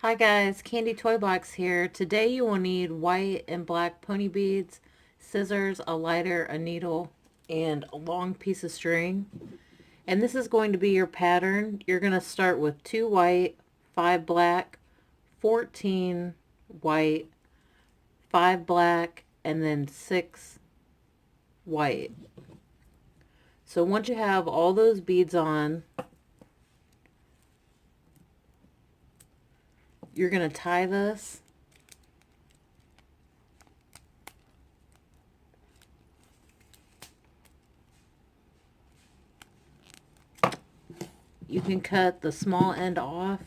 Hi guys, Kandi Toy Box here. Today you will need white and black pony beads, scissors, a lighter, a needle, and a long piece of string. And this is going to be your pattern. You're going to start with 2 white, 5 black, 14 white, 5 black, and then 6 white. So once you have all those beads on, you're going to tie this. You can cut the small end off.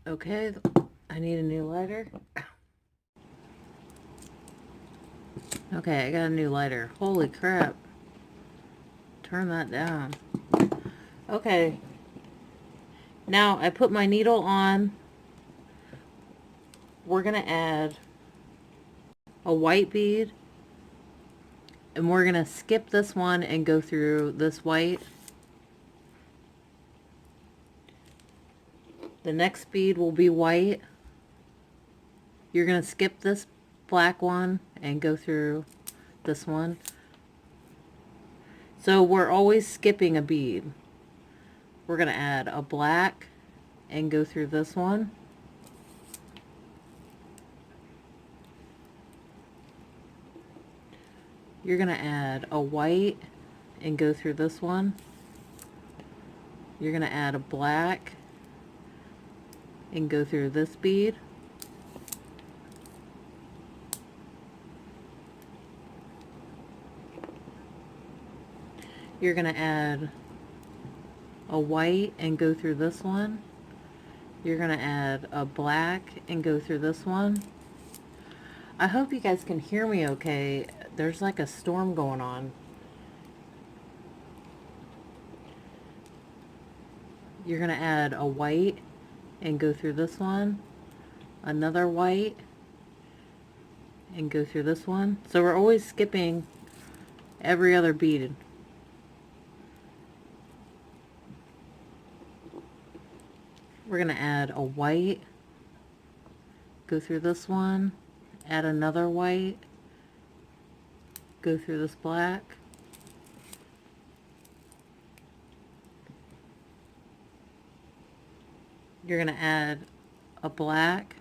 Okay, I need a new lighter. Okay, I got a new lighter. Holy crap. Turn that down. Okay. Now I put my needle on. We're going to add a white bead. And we're going to skip this one and go through this white. The next bead will be white. You're going to skip this black one and go through this one. So we're always skipping a bead. We're going to add a black and go through this one. You're going to add a white and go through this one. You're going to add a black and go through this bead. You're going to add a white and go through this one. You're going to add a black and go through this one. I hope you guys can hear me okay. There's like a storm going on. You're going to add a white and go through this one. Another white and go through this one. So we're always skipping every other bead. We're going to add a white, go through this one, add another white, go through this black, you're going to add a black,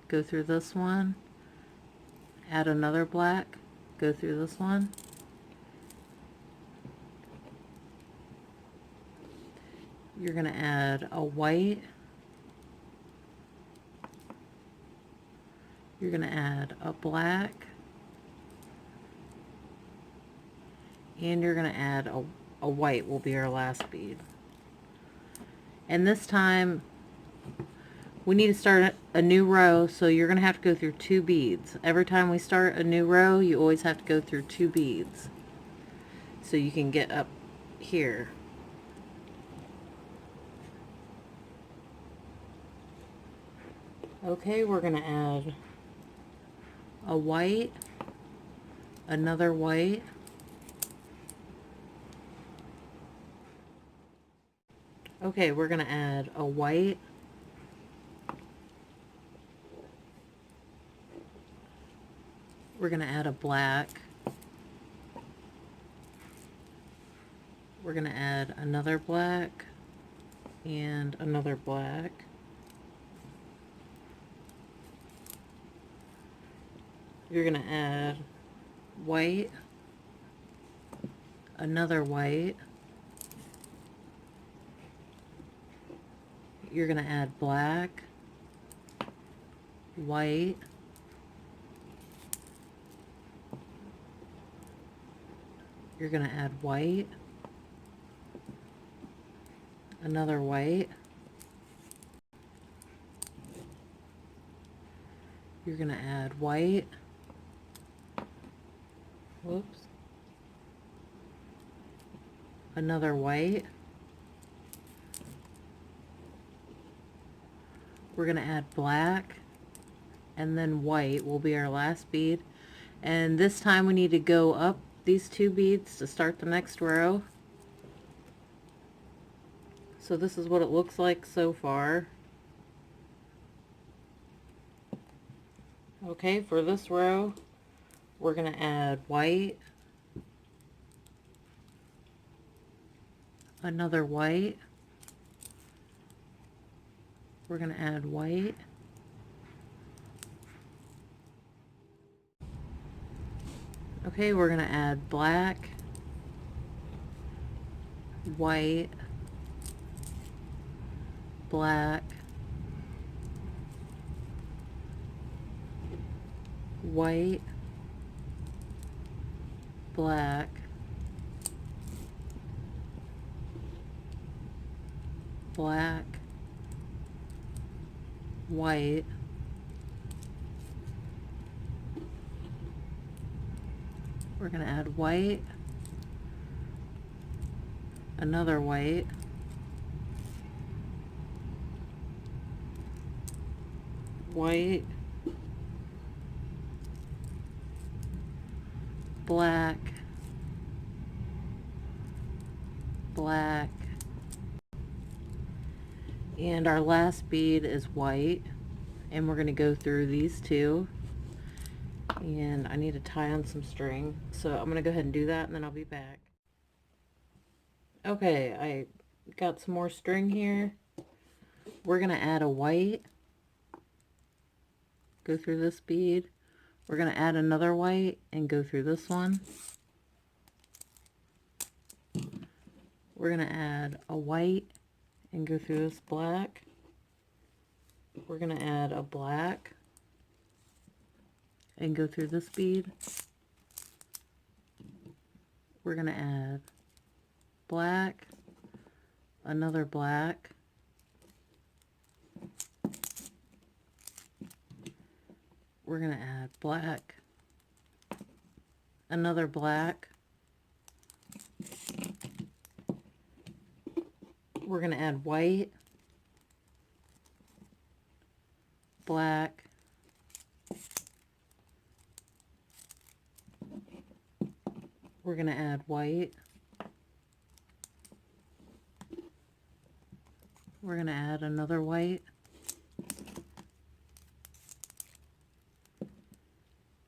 go through this one, add another black, go through this one, you're going to add a white, you're going to add a black, and you're going to add a white will be our last bead. And this time we need to start a new row, so you're going to have to go through 2 beads. Every time we start a new row, you always have to go through 2 beads so you can get up here. Okay, we're going to add a white, another white, okay, we're going to add a white, we're going to add a black, we're going to add another black and another black, you're going to add white, another white, you're going to add black, white, you're going to add white, another white, you're going to add white, whoops, another white, we're going to add black, and then white will be our last bead. And this time we need to go up these 2 beads to start the next row. So this is what it looks like so far. Okay, for this row, we're going to add white, another white, we're going to add white, okay, we're going to add black, white, black, white, black, black, white, we're going to add white, another white, white, black, black, and our last bead is white, and we're going to go through these 2, and I need to tie on some string, so I'm going to go ahead and do that, and then I'll be back. Okay, I got some more string here. We're going to add a white, go through this bead, we're going to add another white and go through this one. We're going to add a white and go through this black. We're going to add a black and go through this bead. We're going to add black, another black, we're going to add black, another black, we're going to add white, black, we're going to add white, we're going to add another white,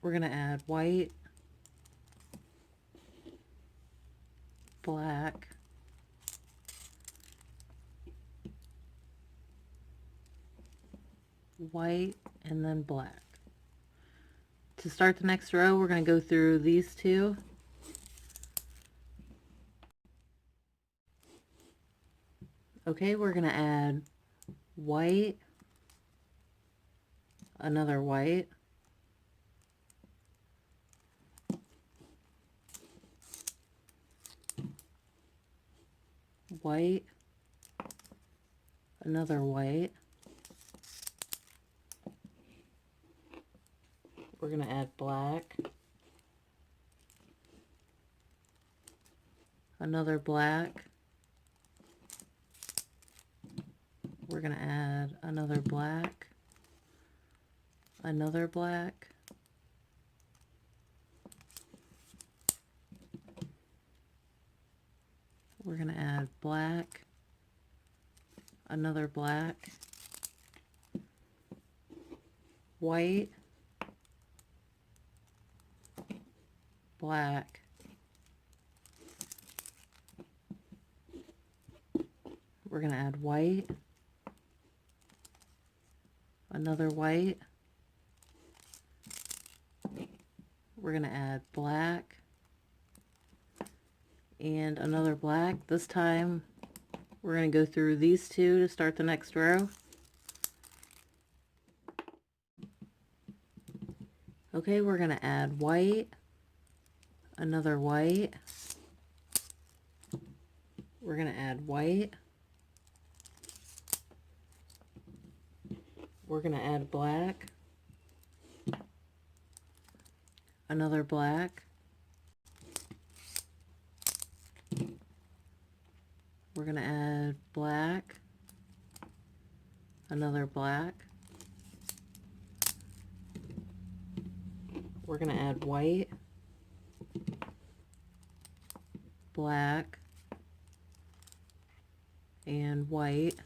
we're going to add white, black, white, and then black. To start the next row, we're going to go through these 2. Okay, we're going to add white, another white, white, another white, we're going to add black, another black, we're going to add another black, another black, we're going to add black, another black, white, black, we're going to add white, another white, we're going to add black, and another black. This time we're going to go through these 2 to start the next row. Okay, we're going to add white, another white, we're going to add white, we're going to add black, another black, we're going to add black, another black, We're going to add white, black, and white.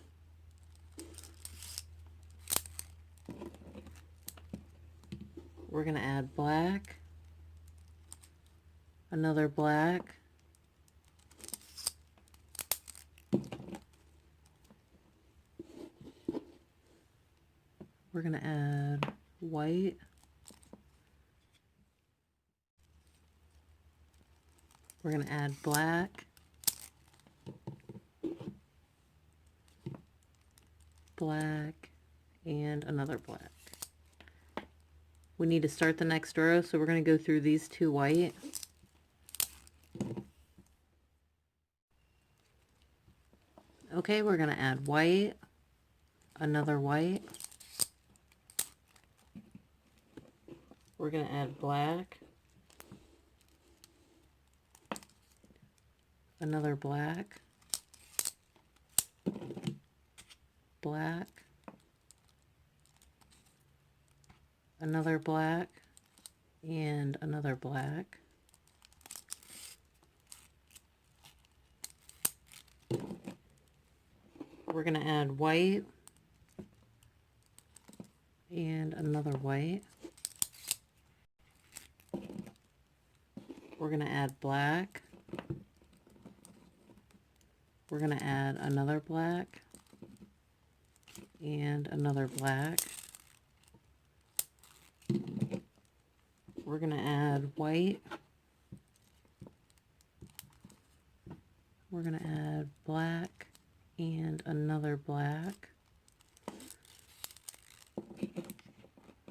We're going to add black, another black, we're going to add white, we're going to add black, black, and another black. We need to start the next row, so we're going to go through these two white. Okay, we're going to add white, another white. We're going to add black, another black, black, another black, and another black. We're going to add white and another white. We're going to add black. We're going to add another black and another black. We're going to add white. We're going to add black and another black.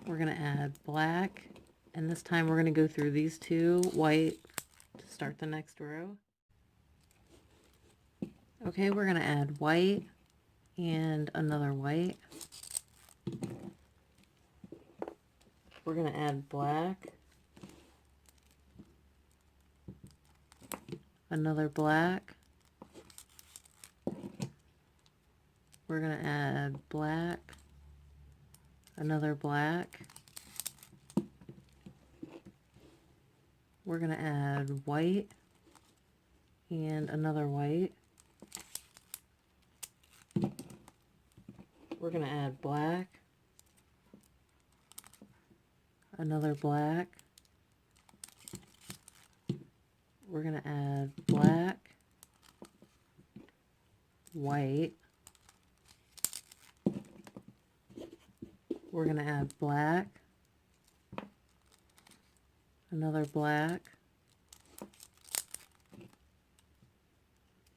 We're going to add black, and this time we're going to go through these two white to start the next row. Okay, we're going to add white and another white. We're going to add black, another black. We're going to add black, another black. We're going to add white and another white. We're going to add black, another black. We're going to add black, white. We're going to add black, another black,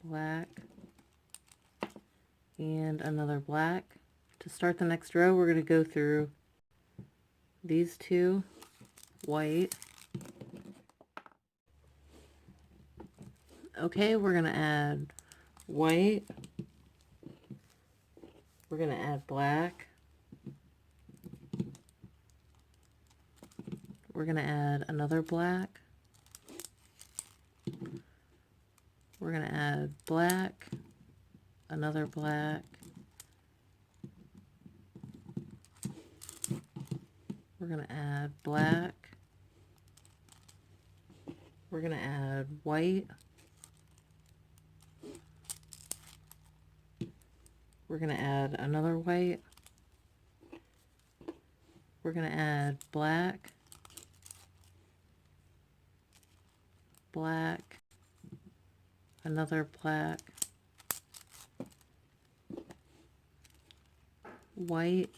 black, and another black. To start the next row, we're going to go through these two white. Okay, we're going to add white. We're going to add black. We're going to add another black. We're going to add black, another black. We're going to add black. We're going to add white. We're going to add another white. We're going to add black, black, another black, white,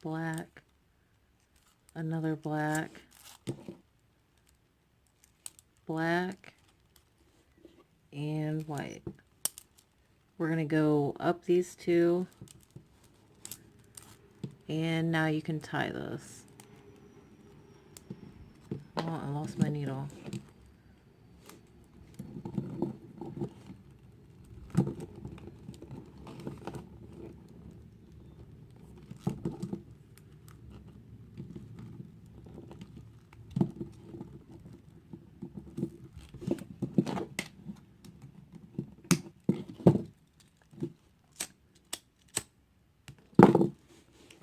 black, another black, black, and white. We're going to go up these two, and now you can tie this. Oh, I lost my needle.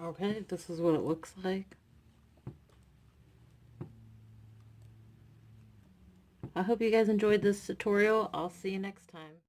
Okay, this is what it looks like. I hope you guys enjoyed this tutorial. I'll see you next time.